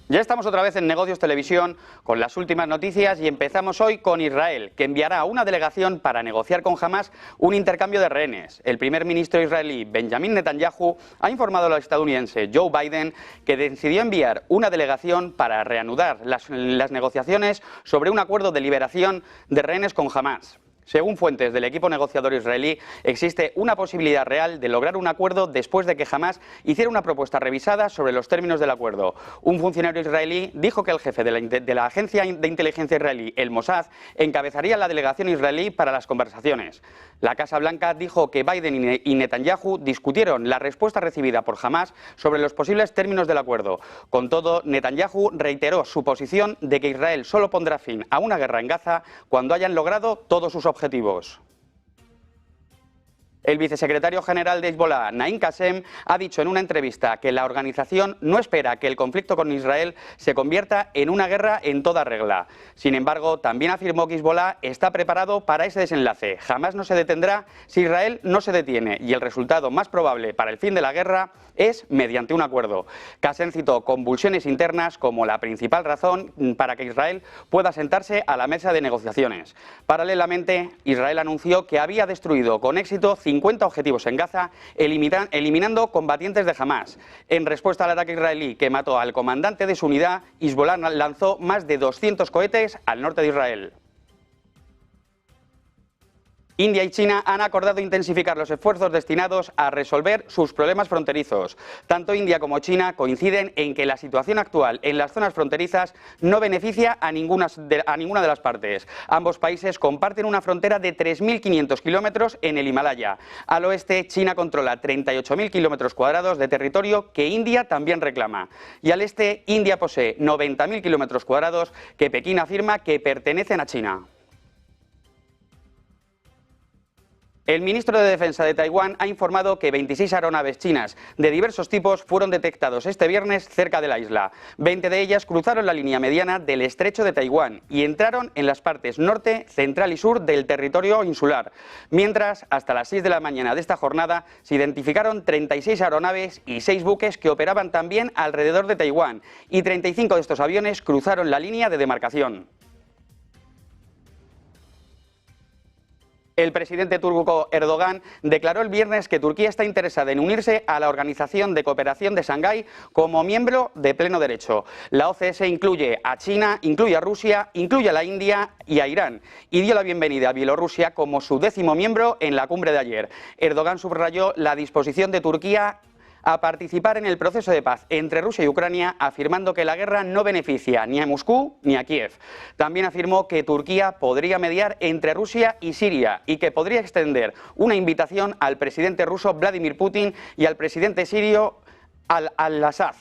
Ya estamos otra vez en Negocios Televisión con las últimas noticias y empezamos hoy con Israel, que enviará una delegación para negociar con Hamás un intercambio de rehenes. El primer ministro israelí Benjamin Netanyahu ha informado al estadounidense Joe Biden que decidió enviar una delegación para reanudar las negociaciones sobre un acuerdo de liberación de rehenes con Hamás. Según fuentes del equipo negociador israelí, existe una posibilidad real de lograr un acuerdo después de que Hamás hiciera una propuesta revisada sobre los términos del acuerdo. Un funcionario israelí dijo que el jefe de la agencia de inteligencia israelí, el Mossad, encabezaría la delegación israelí para las conversaciones. La Casa Blanca dijo que Biden y Netanyahu discutieron la respuesta recibida por Hamás sobre los posibles términos del acuerdo. Con todo, Netanyahu reiteró su posición de que Israel solo pondrá fin a una guerra en Gaza cuando hayan logrado todos sus objetivos. El vicesecretario general de Hezbollah, Naim Qassem, ha dicho en una entrevista que la organización no espera que el conflicto con Israel se convierta en una guerra en toda regla. Sin embargo, también afirmó que Hezbollah está preparado para ese desenlace. Jamás no se detendrá si Israel no se detiene y el resultado más probable para el fin de la guerra es mediante un acuerdo. Qassem citó convulsiones internas como la principal razón para que Israel pueda sentarse a la mesa de negociaciones. Paralelamente, Israel anunció que había destruido con éxito 50 objetivos en Gaza, eliminando combatientes de Hamás. En respuesta al ataque israelí que mató al comandante de su unidad, Hezbollah lanzó más de 200 cohetes al norte de Israel. India y China han acordado intensificar los esfuerzos destinados a resolver sus problemas fronterizos. Tanto India como China coinciden en que la situación actual en las zonas fronterizas no beneficia a ninguna de las partes. Ambos países comparten una frontera de 3.500 kilómetros en el Himalaya. Al oeste, China controla 38.000 kilómetros cuadrados de territorio que India también reclama. Y al este, India posee 90.000 kilómetros cuadrados que Pekín afirma que pertenecen a China. El ministro de Defensa de Taiwán ha informado que 26 aeronaves chinas de diversos tipos fueron detectados este viernes cerca de la isla. 20 de ellas cruzaron la línea mediana del estrecho de Taiwán y entraron en las partes norte, central y sur del territorio insular. Mientras, hasta las 6 de la mañana de esta jornada, se identificaron 36 aeronaves y 6 buques que operaban también alrededor de Taiwán, y 35 de estos aviones cruzaron la línea de demarcación. El presidente turco Erdogan declaró el viernes que Turquía está interesada en unirse a la Organización de Cooperación de Shanghái como miembro de pleno derecho. La OCS incluye a China, incluye a Rusia, incluye a la India y a Irán, y dio la bienvenida a Bielorrusia como su 10º miembro en la cumbre de ayer. Erdogan subrayó la disposición de Turquía a participar en el proceso de paz entre Rusia y Ucrania, afirmando que la guerra no beneficia ni a Moscú ni a Kiev. También afirmó que Turquía podría mediar entre Rusia y Siria y que podría extender una invitación al presidente ruso Vladimir Putin y al presidente sirio al-Assad.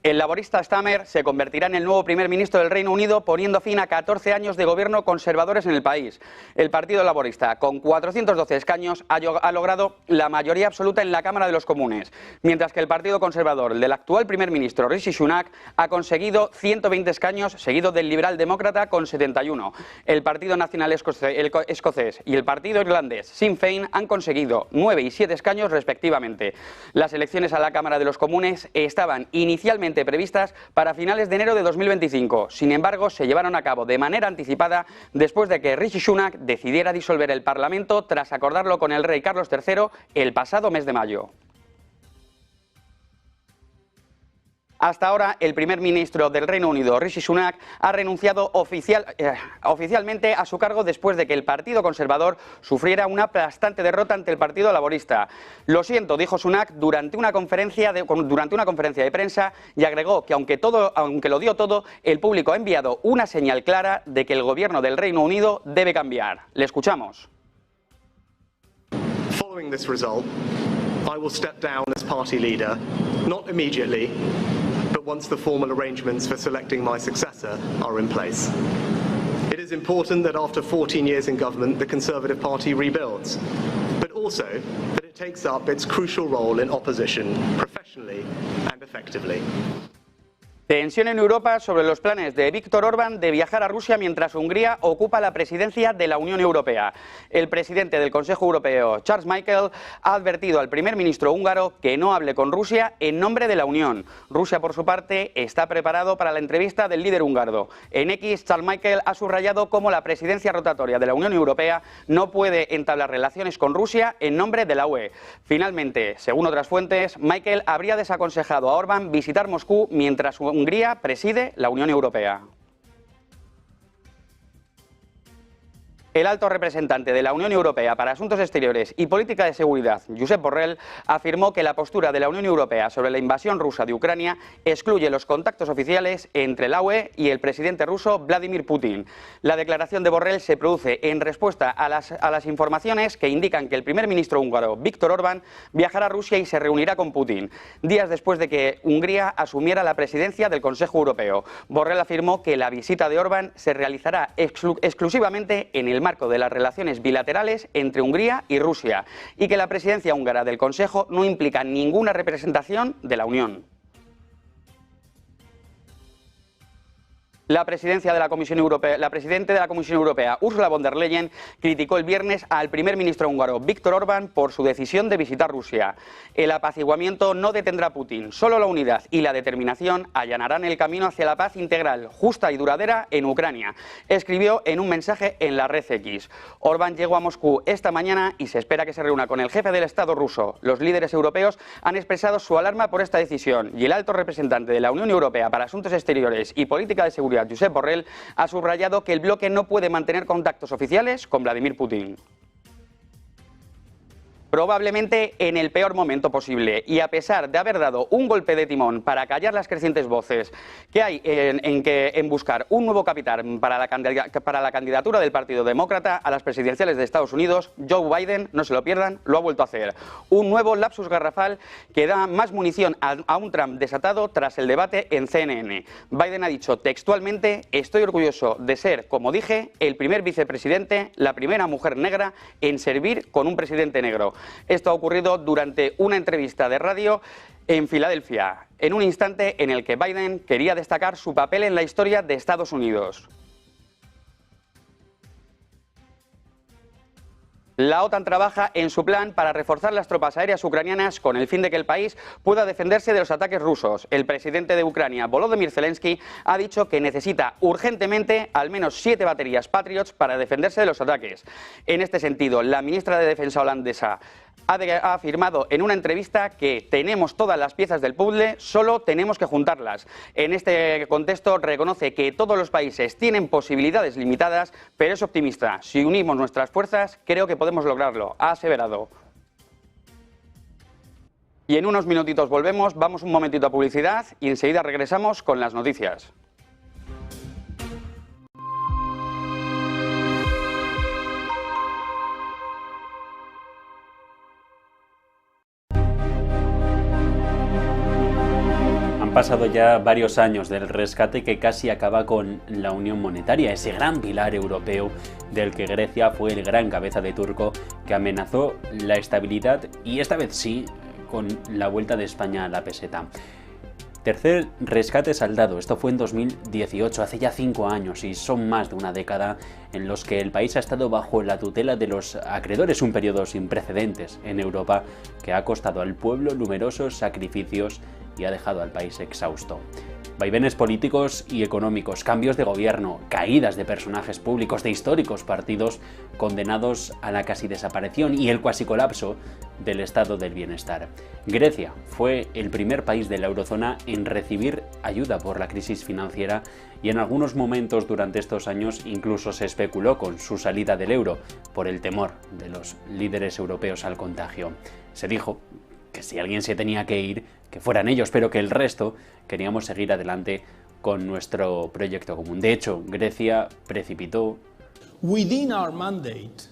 El laborista Starmer se convertirá en el nuevo primer ministro del Reino Unido, poniendo fin a 14 años de gobierno conservadores en el país. El Partido Laborista, con 412 escaños, ha logrado la mayoría absoluta en la Cámara de los Comunes, mientras que el Partido Conservador del actual primer ministro Rishi Sunak ha conseguido 120 escaños, seguido del Liberal Demócrata con 71. El Partido Nacional Escocés y el Partido Irlandés Sinn Féin han conseguido 9 y 7 escaños respectivamente. Las elecciones a la Cámara de los Comunes estaban inicialmente previstas para finales de enero de 2025. Sin embargo, se llevaron a cabo de manera anticipada después de que Rishi Sunak decidiera disolver el Parlamento tras acordarlo con el rey Carlos III el pasado mes de mayo. Hasta ahora, el primer ministro del Reino Unido, Rishi Sunak, ha renunciado oficialmente a su cargo después de que el Partido Conservador sufriera una aplastante derrota ante el Partido Laborista. Lo siento, dijo Sunak durante una conferencia de prensa, y agregó que aunque lo dio todo, el público ha enviado una señal clara de que el gobierno del Reino Unido debe cambiar. Le escuchamos. Following this result, I will step down as party leader, not immediately, but once the formal arrangements for selecting my successor are in place. It is important that after 14 years in government, the Conservative Party rebuilds, but also that it takes up its crucial role in opposition professionally and effectively. Tensión en Europa sobre los planes de Viktor Orbán de viajar a Rusia mientras Hungría ocupa la presidencia de la Unión Europea. El presidente del Consejo Europeo, Charles Michel, ha advertido al primer ministro húngaro que no hable con Rusia en nombre de la Unión. Rusia, por su parte, está preparado para la entrevista del líder húngaro. En X, Charles Michel ha subrayado cómo la presidencia rotatoria de la Unión Europea no puede entablar relaciones con Rusia en nombre de la UE. Finalmente, según otras fuentes, Michel habría desaconsejado a Orbán visitar Moscú mientras Hungría preside la Unión Europea. El alto representante de la Unión Europea para Asuntos Exteriores y Política de Seguridad, Josep Borrell, afirmó que la postura de la Unión Europea sobre la invasión rusa de Ucrania excluye los contactos oficiales entre la UE y el presidente ruso Vladimir Putin. La declaración de Borrell se produce en respuesta a las informaciones que indican que el primer ministro húngaro, Viktor Orbán, viajará a Rusia y se reunirá con Putin, días después de que Hungría asumiera la presidencia del Consejo Europeo. Borrell afirmó que la visita de Orbán se realizará exclusivamente en el marco de las relaciones bilaterales entre Hungría y Rusia y que la presidencia húngara del Consejo no implica ninguna representación de la Unión. La presidenta de la Comisión Europea, Ursula von der Leyen, criticó el viernes al primer ministro húngaro, Viktor Orbán, por su decisión de visitar Rusia. El apaciguamiento no detendrá a Putin, solo la unidad y la determinación allanarán el camino hacia la paz integral, justa y duradera en Ucrania, escribió en un mensaje en la red X. Orbán llegó a Moscú esta mañana y se espera que se reúna con el jefe del Estado ruso. Los líderes europeos han expresado su alarma por esta decisión y el alto representante de la Unión Europea para Asuntos Exteriores y Política de Seguridad, Josep Borrell, ha subrayado que el bloque no puede mantener contactos oficiales con Vladimir Putin. Probablemente en el peor momento posible y a pesar de haber dado un golpe de timón para callar las crecientes voces que hay en buscar un nuevo capitán para la candidatura del Partido Demócrata a las presidenciales de Estados Unidos, Joe Biden, no se lo pierdan, lo ha vuelto a hacer. Un nuevo lapsus garrafal que da más munición a un Trump desatado tras el debate en CNN. Biden ha dicho textualmente: estoy orgulloso de ser, como dije, el primer vicepresidente, la primera mujer negra en servir con un presidente negro. Esto ha ocurrido durante una entrevista de radio en Filadelfia, en un instante en el que Biden quería destacar su papel en la historia de Estados Unidos. La OTAN trabaja en su plan para reforzar las tropas aéreas ucranianas con el fin de que el país pueda defenderse de los ataques rusos. El presidente de Ucrania, Volodymyr Zelensky, ha dicho que necesita urgentemente al menos 7 baterías Patriots para defenderse de los ataques. En este sentido, la ministra de Defensa holandesa ha afirmado en una entrevista que tenemos todas las piezas del puzzle, solo tenemos que juntarlas. En este contexto reconoce que todos los países tienen posibilidades limitadas, pero es optimista. Si unimos nuestras fuerzas, creo que podemos lograrlo, ha aseverado. Y en unos minutitos volvemos, vamos un momentito a publicidad y enseguida regresamos con las noticias. Han pasado ya varios años del rescate que casi acaba con la Unión Monetaria, ese gran pilar europeo del que Grecia fue el gran cabeza de turco que amenazó la estabilidad y esta vez sí con la vuelta de España a la peseta. Tercer rescate saldado, esto fue en 2018, hace ya 5 años y son más de una década en los que el país ha estado bajo la tutela de los acreedores, un periodo sin precedentes en Europa que ha costado al pueblo numerosos sacrificios y ha dejado al país exhausto. Vaivenes políticos y económicos, cambios de gobierno, caídas de personajes públicos de históricos partidos condenados a la casi desaparición y el cuasi colapso del estado del bienestar. Grecia fue el primer país de la eurozona en recibir ayuda por la crisis financiera y en algunos momentos durante estos años incluso se especuló con su salida del euro por el temor de los líderes europeos al contagio. Se dijo que si alguien se tenía que ir, que fueran ellos, pero que el resto queríamos seguir adelante con nuestro proyecto común. De hecho, Grecia precipitó. Within our mandate,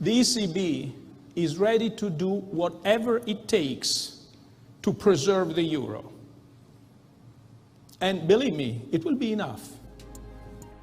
the ECB is ready to do whatever it takes to preserve the euro. And believe me, it will be enough.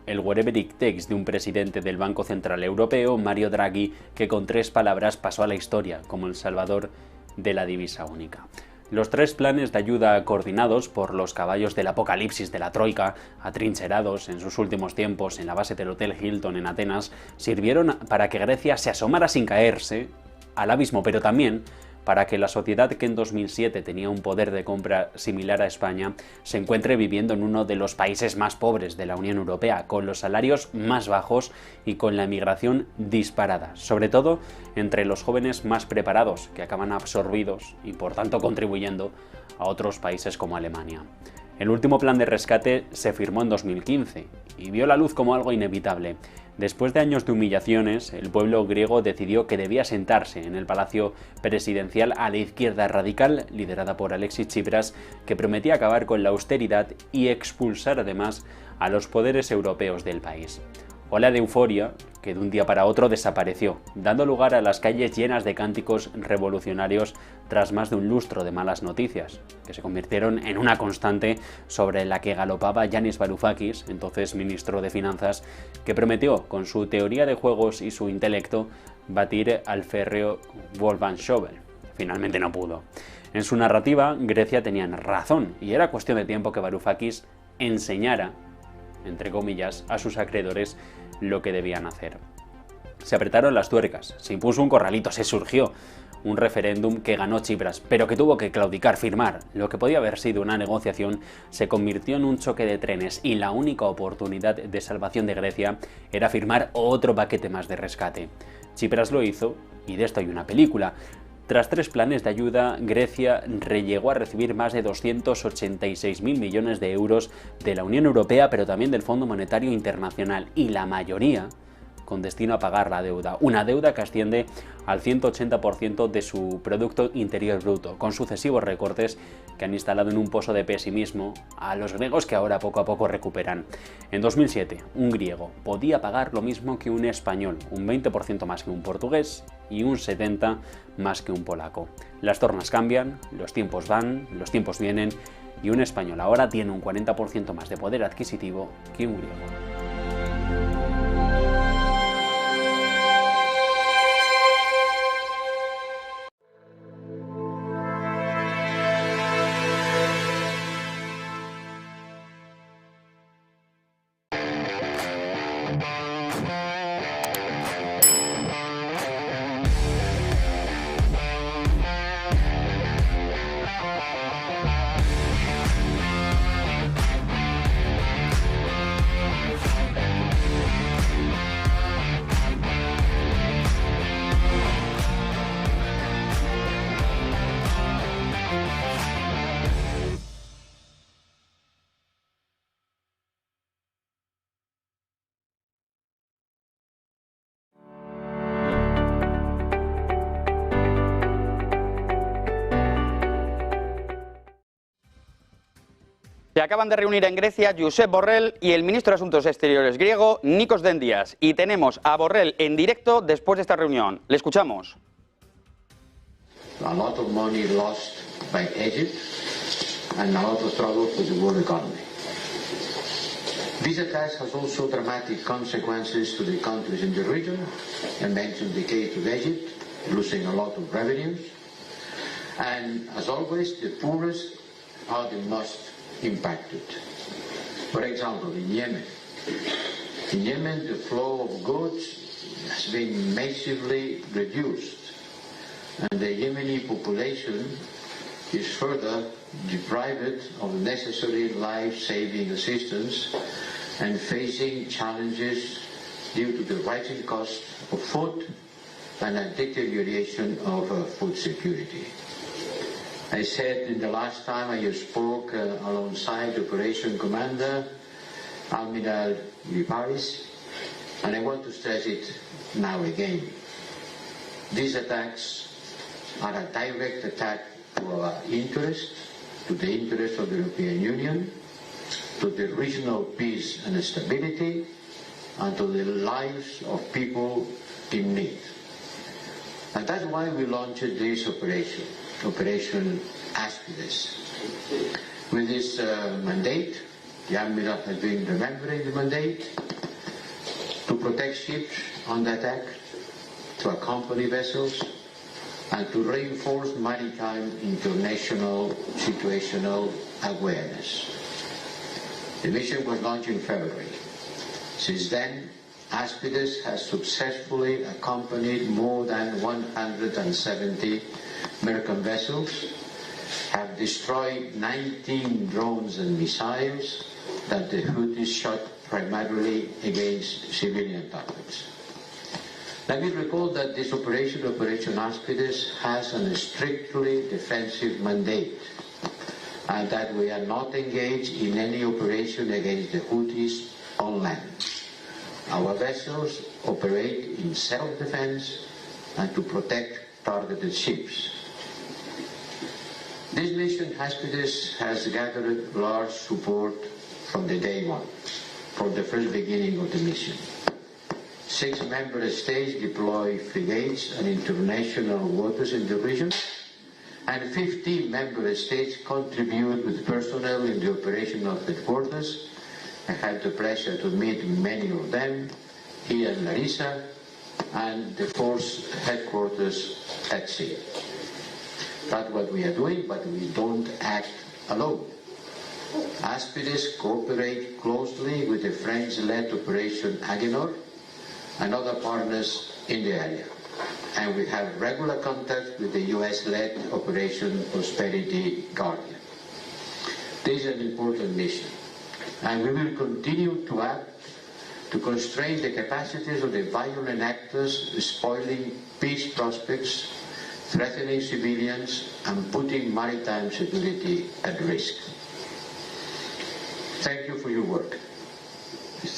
El whatever it takes de un presidente del Banco Central Europeo, Mario Draghi, que con 3 palabras pasó a la historia como el salvador de la divisa única. Los 3 planes de ayuda coordinados por los caballos del apocalipsis de la Troika, atrincherados en sus últimos tiempos en la base del Hotel Hilton en Atenas, sirvieron para que Grecia se asomara sin caerse al abismo, pero también para que la sociedad que en 2007 tenía un poder de compra similar a España se encuentre viviendo en uno de los países más pobres de la Unión Europea, con los salarios más bajos y con la emigración disparada, sobre todo entre los jóvenes más preparados, que acaban absorbidos y por tanto contribuyendo a otros países como Alemania. El último plan de rescate se firmó en 2015 y vio la luz como algo inevitable. Después de años de humillaciones, el pueblo griego decidió que debía sentarse en el palacio presidencial a la izquierda radical, liderada por Alexis Tsipras, que prometía acabar con la austeridad y expulsar además a los poderes europeos del país. Ola de euforia que de un día para otro desapareció, dando lugar a las calles llenas de cánticos revolucionarios tras más de un lustro de malas noticias, que se convirtieron en una constante sobre la que galopaba Yanis Varoufakis, entonces ministro de Finanzas, que prometió, con su teoría de juegos y su intelecto, batir al férreo Wolfgang Schäuble. Finalmente no pudo. En su narrativa, Grecia tenía razón, y era cuestión de tiempo que Varoufakis enseñara, entre comillas, a sus acreedores lo que debían hacer. Se apretaron las tuercas, se impuso un corralito, se surgió un referéndum que ganó Tsipras, pero que tuvo que claudicar, firmar. Lo que podía haber sido una negociación se convirtió en un choque de trenes y la única oportunidad de salvación de Grecia era firmar otro paquete más de rescate. Tsipras lo hizo y de esto hay una película. Tras 3 planes de ayuda, Grecia llegó a recibir más de 286.000 millones de euros de la Unión Europea, pero también del Fondo Monetario Internacional, y la mayoría con destino a pagar la deuda, una deuda que asciende al 180% de su Producto Interior Bruto, con sucesivos recortes que han instalado en un pozo de pesimismo a los griegos que ahora poco a poco recuperan. En 2007, un griego podía pagar lo mismo que un español, un 20% más que un portugués y un 70% más que un polaco. Las tornas cambian, los tiempos van, los tiempos vienen, y un español ahora tiene un 40% más de poder adquisitivo que un griego. Se acaban de reunir en Grecia Josep Borrell y el ministro de Asuntos Exteriores griego, Nikos Dendias. Y tenemos a Borrell en directo después de esta reunión. Le escuchamos. A lot of money lost by Egypt and a lot of trouble for the world economy. This attack has also dramatic consequences to the countries in the region. I mentioned the case of Egypt, losing a lot of revenues. And as always, the poorest are the most impacted. For example, in Yemen. In Yemen, the flow of goods has been massively reduced, and the Yemeni population is further deprived of necessary life-saving assistance and facing challenges due to the rising cost of food and a deterioration of food security. I said in the last time I spoke alongside Operation Commander Admiral Liparis, and I want to stress it now again. These attacks are a direct attack to our interest, to the interest of the European Union, to the regional peace and stability, and to the lives of people in need. And that's why we launched this operation. Operation Aspides. With this mandate, the Admiral has been remembering the mandate to protect ships under attack, to accompany vessels, and to reinforce maritime international situational awareness. The mission was launched in February. Since then, Aspides has successfully accompanied more than 170 American vessels, have destroyed 19 drones and missiles that the Houthis shot primarily against civilian targets. Let me recall that this operation, Operation Aspides, has a strictly defensive mandate, and that we are not engaged in any operation against the Houthis on land. Our vessels operate in self-defense and to protect targeted ships. This mission, Aspides, has gathered large support from the day one, from the first beginning of the mission. 6 member states deploy frigates and international waters in the region, and 15 member states contribute with personnel in the operational headquarters. I had the pleasure to meet many of them here in Larissa and the force headquarters at sea. That's what we are doing, but we don't act alone. Aspides cooperate closely with the French-led Operation Agenor and other partners in the area. And we have regular contact with the US-led Operation Prosperity Guardian. This is an important mission, and we will continue to act to constrain the capacities of the violent actors spoiling peace prospects, threatening civilians, and putting maritime security at risk. Thank you for your work.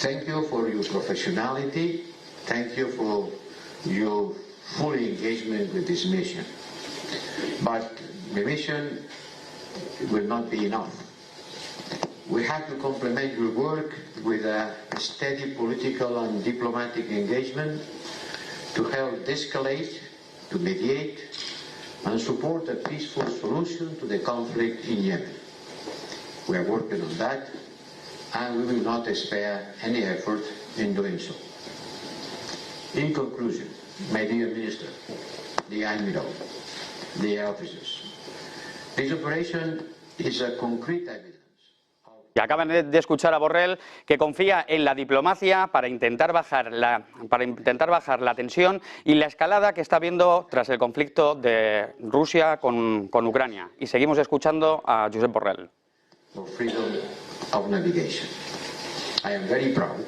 Thank you for your professionality. Thank you for your full engagement with this mission. But the mission will not be enough. We have to complement your work with a steady political and diplomatic engagement to help de-escalate, to mediate, and support a peaceful solution to the conflict in Yemen. We are working on that, and we will not spare any effort in doing so. In conclusion, my dear Minister, the Admiral, the officers, this operation is a concrete evidence. Y acaban de escuchar a Borrell, que confía en la diplomacia para intentar bajar la tensión y la escalada que está habiendo tras el conflicto de Rusia con Ucrania. Y seguimos escuchando a Josep Borrell. For freedom of navigation. I am very proud.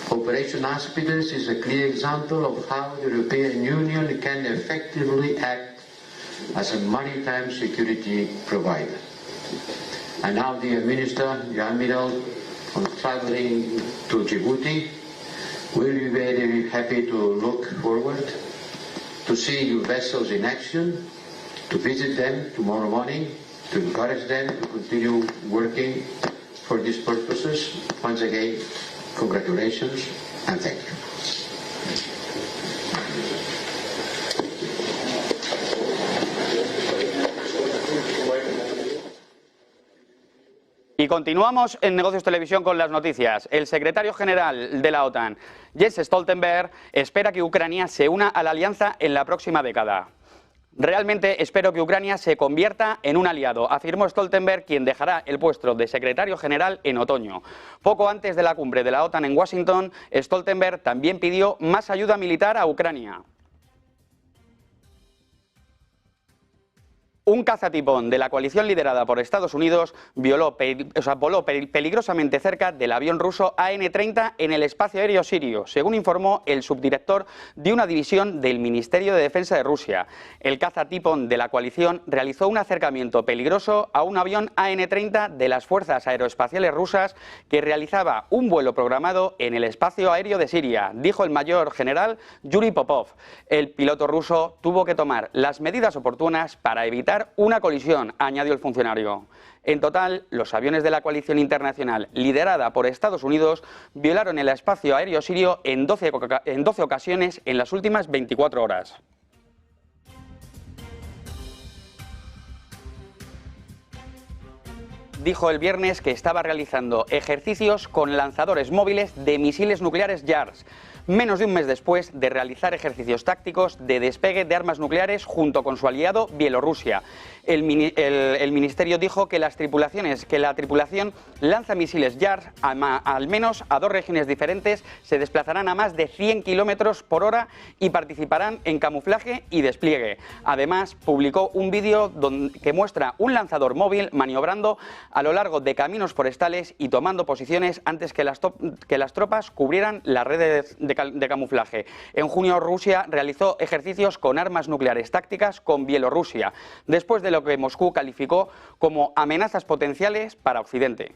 Operation Aspides is a clear example of how the European Union can effectively act as a maritime security provider. And now, dear Minister, the Admiral, on traveling to Djibouti, we'll be very happy to look forward to see your vessels in action, to visit them tomorrow morning, to encourage them to continue working for these purposes. Once again, congratulations and thank you. Y continuamos en Negocios Televisión con las noticias. El secretario general de la OTAN, Jens Stoltenberg, espera que Ucrania se una a la alianza en la próxima década. Realmente espero que Ucrania se convierta en un aliado, afirmó Stoltenberg, quien dejará el puesto de secretario general en otoño. Poco antes de la cumbre de la OTAN en Washington, Stoltenberg también pidió más ayuda militar a Ucrania. Un cazatipón de la coalición liderada por Estados Unidos voló peligrosamente cerca del avión ruso AN-30 en el espacio aéreo sirio, según informó el subdirector de una división del Ministerio de Defensa de Rusia. El cazatipón de la coalición realizó un acercamiento peligroso a un avión AN-30 de las Fuerzas Aeroespaciales Rusas que realizaba un vuelo programado en el espacio aéreo de Siria, dijo el mayor general Yuri Popov. El piloto ruso tuvo que tomar las medidas oportunas para evitar una colisión, añadió el funcionario. En total, los aviones de la coalición internacional liderada por Estados Unidos violaron el espacio aéreo sirio en 12 ocasiones en las últimas 24 horas. Dijo el viernes que estaba realizando ejercicios con lanzadores móviles de misiles nucleares JARS. menos de un mes después de realizar ejercicios tácticos de despegue de armas nucleares junto con su aliado Bielorrusia. El ministerio dijo que la tripulación lanza misiles JAR al menos a 2 regiones diferentes, se desplazarán a más de 100 kilómetros por hora y participarán en camuflaje y despliegue. Además, publicó un vídeo que muestra un lanzador móvil maniobrando a lo largo de caminos forestales y tomando posiciones antes que las tropas cubrieran las redes de camuflaje. En junio, Rusia realizó ejercicios con armas nucleares tácticas con Bielorrusia, después de lo que Moscú calificó como amenazas potenciales para Occidente.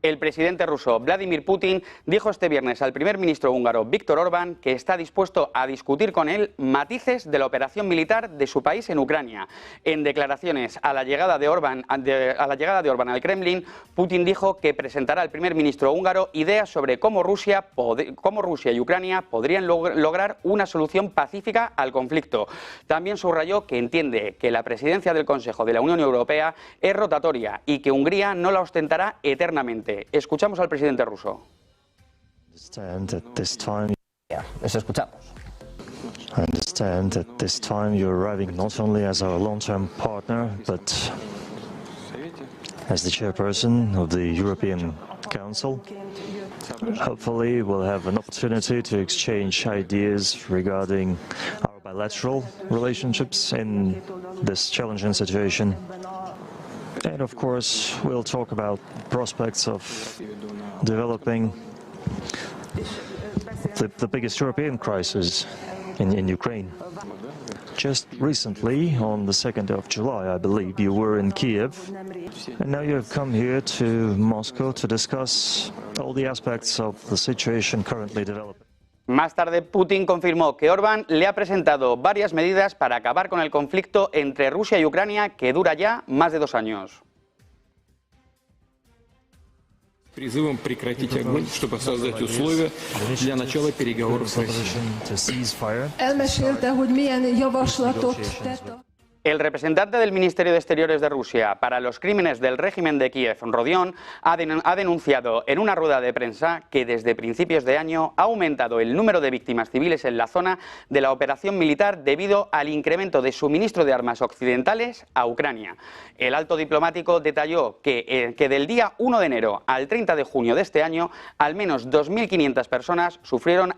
El presidente ruso Vladimir Putin dijo este viernes al primer ministro húngaro Viktor Orbán que está dispuesto a discutir con él matices de la operación militar de su país en Ucrania. En declaraciones a la llegada de Orbán al Kremlin, Putin dijo que presentará al primer ministro húngaro ideas sobre cómo Rusia y Ucrania podrían lograr una solución pacífica al conflicto. También subrayó que entiende que la presidencia del Consejo de la Unión Europea es rotatoria y que Hungría no la ostentará eternamente. Escuchamos al presidente ruso. Eso escuchamos. I understand that this time you're arriving not only as our long-term partner, but as the chairperson of the European Council. Hopefully we'll have an opportunity to exchange ideas regarding our bilateral relationships in this challenging situation. And of course, we'll talk about prospects of developing the biggest European crisis in Ukraine. Just recently, on the 2nd of July, I believe, you were in Kiev, and now you have come here to Moscow to discuss all the aspects of the situation currently developing. Más tarde, Putin confirmó que Orbán le ha presentado varias medidas para acabar con el conflicto entre Rusia y Ucrania, que dura ya más de 2 años. Призывом прекратить огонь, чтобы создать условия для начала переговоров с Россией. Elmesélte, hogy milyen javaslatot tett. El representante del Ministerio de Exteriores de Rusia para los crímenes del régimen de Kiev, Rodion, ha denunciado en una rueda de prensa que desde principios de año ha aumentado el número de víctimas civiles en la zona de la operación militar debido al incremento de suministro de armas occidentales a Ucrania. El alto diplomático detalló que del día 1 de enero al 30 de junio de este año, al menos 2.500 personas sufrieron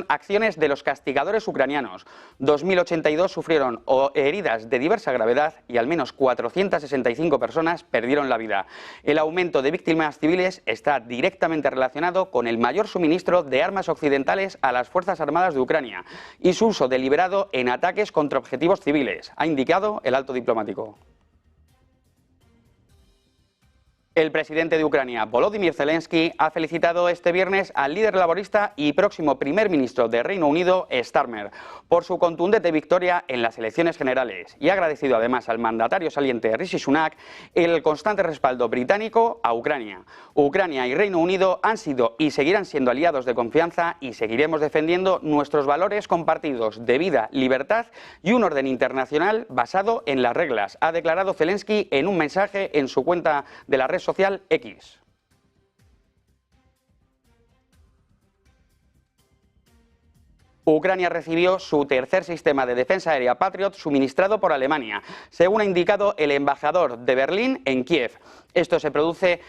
acciones de los castigadores ucranianos, 2.082 sufrieron heridas de diversa gravedad y al menos 465 personas perdieron la vida. El aumento de víctimas civiles está directamente relacionado con el mayor suministro de armas occidentales a las Fuerzas Armadas de Ucrania y su uso deliberado en ataques contra objetivos civiles, ha indicado el alto diplomático. El presidente de Ucrania, Volodymyr Zelensky, ha felicitado este viernes al líder laborista y próximo primer ministro de Reino Unido, Starmer, por su contundente victoria en las elecciones generales y ha agradecido además al mandatario saliente Rishi Sunak el constante respaldo británico a Ucrania. Ucrania y Reino Unido han sido y seguirán siendo aliados de confianza y seguiremos defendiendo nuestros valores compartidos de vida, libertad y un orden internacional basado en las reglas, ha declarado Zelensky en un mensaje en su cuenta de la red social X. Ucrania recibió su tercer sistema de defensa aérea Patriot suministrado por Alemania, según ha indicado el embajador de Berlín en Kiev. Esto se produce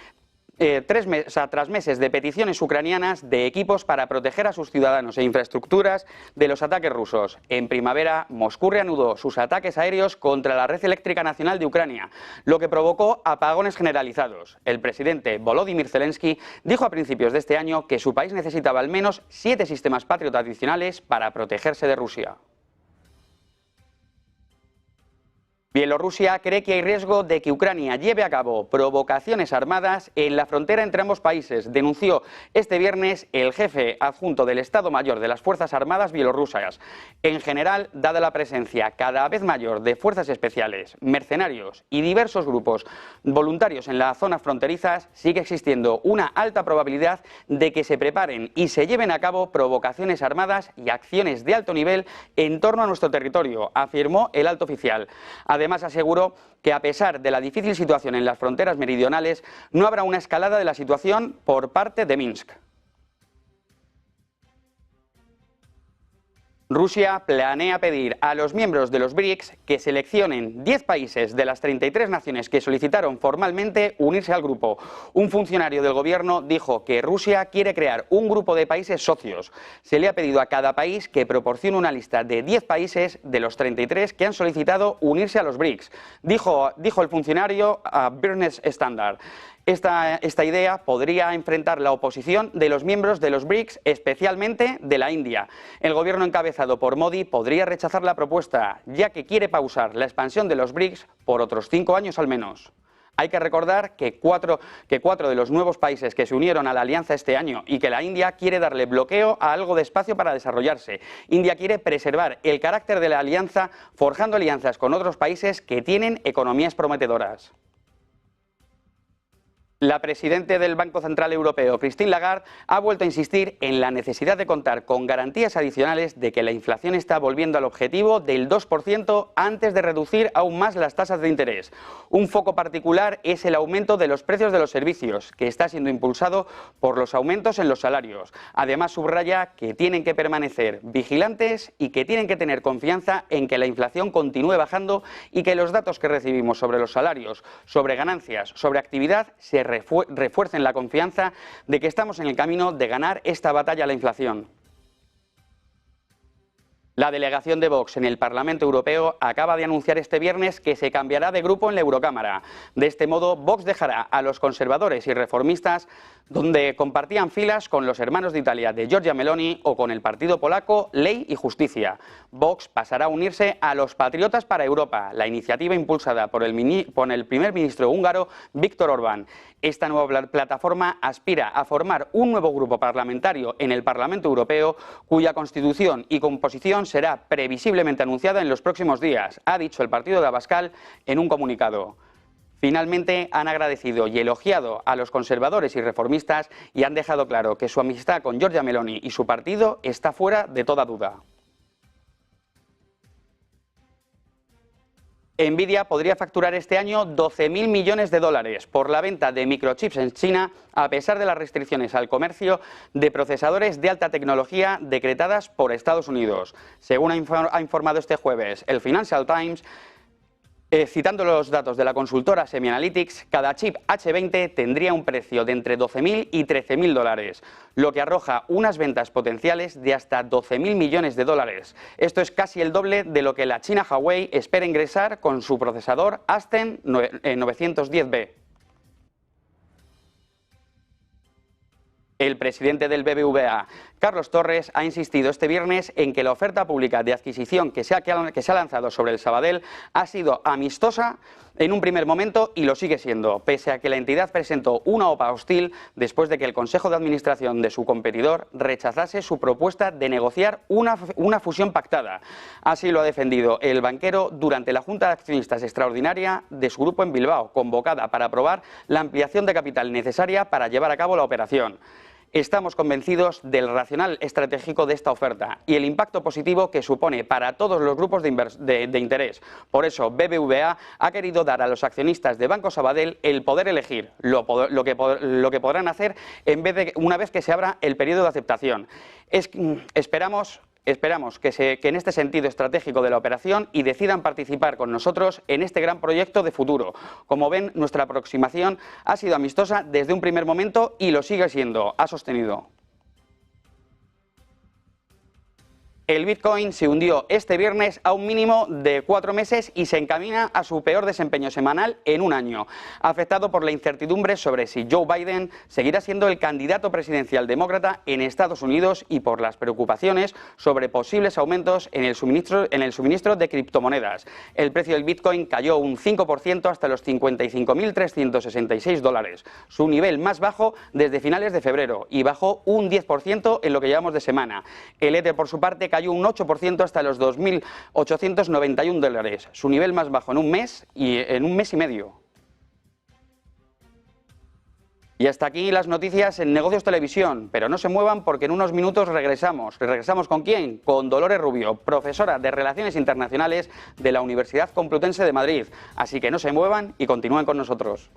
tras meses de peticiones ucranianas de equipos para proteger a sus ciudadanos e infraestructuras de los ataques rusos. En primavera, Moscú reanudó sus ataques aéreos contra la red eléctrica nacional de Ucrania, lo que provocó apagones generalizados. El presidente Volodymyr Zelensky dijo a principios de este año que su país necesitaba al menos 7 sistemas Patriot adicionales para protegerse de Rusia. Bielorrusia cree que hay riesgo de que Ucrania lleve a cabo provocaciones armadas en la frontera entre ambos países, denunció este viernes el jefe adjunto del Estado Mayor de las Fuerzas Armadas bielorrusas. En general, dada la presencia cada vez mayor de fuerzas especiales, mercenarios y diversos grupos voluntarios en las zonas fronterizas, sigue existiendo una alta probabilidad de que se preparen y se lleven a cabo provocaciones armadas y acciones de alto nivel en torno a nuestro territorio, afirmó el alto oficial. Además, Además, aseguró que a pesar de la difícil situación en las fronteras meridionales, no habrá una escalada de la situación por parte de Minsk. Rusia planea pedir a los miembros de los BRICS que seleccionen 10 países de las 33 naciones que solicitaron formalmente unirse al grupo. Un funcionario del gobierno dijo que Rusia quiere crear un grupo de países socios. Se le ha pedido a cada país que proporcione una lista de 10 países de los 33 que han solicitado unirse a los BRICS, dijo el funcionario a Business Standard. Esta idea podría enfrentar la oposición de los miembros de los BRICS, especialmente de la India. El gobierno encabezado por Modi podría rechazar la propuesta, ya que quiere pausar la expansión de los BRICS por otros 5 años al menos. Hay que recordar que cuatro de los nuevos países que se unieron a la alianza este año y que la India quiere darle bloqueo a algo de espacio para desarrollarse. India quiere preservar el carácter de la alianza forjando alianzas con otros países que tienen economías prometedoras. La presidenta del Banco Central Europeo, Christine Lagarde, ha vuelto a insistir en la necesidad de contar con garantías adicionales de que la inflación está volviendo al objetivo del 2% antes de reducir aún más las tasas de interés. Un foco particular es el aumento de los precios de los servicios, que está siendo impulsado por los aumentos en los salarios. Además, subraya que tienen que permanecer vigilantes y que tienen que tener confianza en que la inflación continúe bajando y que los datos que recibimos sobre los salarios, sobre ganancias, sobre actividad, se refuercen la confianza de que estamos en el camino de ganar esta batalla a la inflación. La delegación de Vox en el Parlamento Europeo acaba de anunciar este viernes que se cambiará de grupo en la Eurocámara. De este modo, Vox dejará a los conservadores y reformistas donde compartían filas con los hermanos de Italia de Giorgia Meloni o con el partido polaco Ley y Justicia. Vox pasará a unirse a los Patriotas para Europa, la iniciativa impulsada por el primer ministro húngaro Viktor Orbán. Esta nueva plataforma aspira a formar un nuevo grupo parlamentario en el Parlamento Europeo cuya constitución y composición será previsiblemente anunciada en los próximos días, ha dicho el partido de Abascal en un comunicado. Finalmente, han agradecido y elogiado a los conservadores y reformistas y han dejado claro que su amistad con Giorgia Meloni y su partido está fuera de toda duda. Nvidia podría facturar este año 12.000 millones de dólares por la venta de microchips en China, a pesar de las restricciones al comercio de procesadores de alta tecnología decretadas por Estados Unidos. Según ha informado este jueves el Financial Times, citando los datos de la consultora Semianalytics, cada chip H20 tendría un precio de entre 12.000 y 13.000 dólares, lo que arroja unas ventas potenciales de hasta 12.000 millones de dólares. Esto es casi el doble de lo que la China Huawei espera ingresar con su procesador Aston 910B. El presidente del BBVA, Carlos Torres, ha insistido este viernes en que la oferta pública de adquisición que se ha lanzado sobre el Sabadell ha sido amistosa en un primer momento y lo sigue siendo, pese a que la entidad presentó una OPA hostil después de que el Consejo de Administración de su competidor rechazase su propuesta de negociar una fusión pactada. Así lo ha defendido el banquero durante la Junta de Accionistas Extraordinaria de su grupo en Bilbao, convocada para aprobar la ampliación de capital necesaria para llevar a cabo la operación. Estamos convencidos del racional estratégico de esta oferta y el impacto positivo que supone para todos los grupos de interés. Por eso, BBVA ha querido dar a los accionistas de Banco Sabadell el poder elegir lo que podrán hacer una vez que se abra el periodo de aceptación. Esperamos que en este sentido estratégico de la operación y decidan participar con nosotros en este gran proyecto de futuro. Como ven, nuestra aproximación ha sido amistosa desde un primer momento y lo sigue siendo, ha sostenido. El Bitcoin se hundió este viernes a un mínimo de 4 meses y se encamina a su peor desempeño semanal en un año, afectado por la incertidumbre sobre si Joe Biden seguirá siendo el candidato presidencial demócrata en Estados Unidos y por las preocupaciones sobre posibles aumentos en el suministro de criptomonedas. El precio del Bitcoin cayó un 5% hasta los 55.366 dólares, su nivel más bajo desde finales de febrero, y bajó un 10% en lo que llevamos de semana. El Ether, por su parte, cayó un 8% hasta los 2.891 dólares, su nivel más bajo en un mes y medio. Y hasta aquí las noticias en Negocios Televisión, pero no se muevan porque en unos minutos regresamos. ¿Regresamos con quién? Con Dolores Rubio, profesora de Relaciones Internacionales de la Universidad Complutense de Madrid. Así que no se muevan y continúen con nosotros.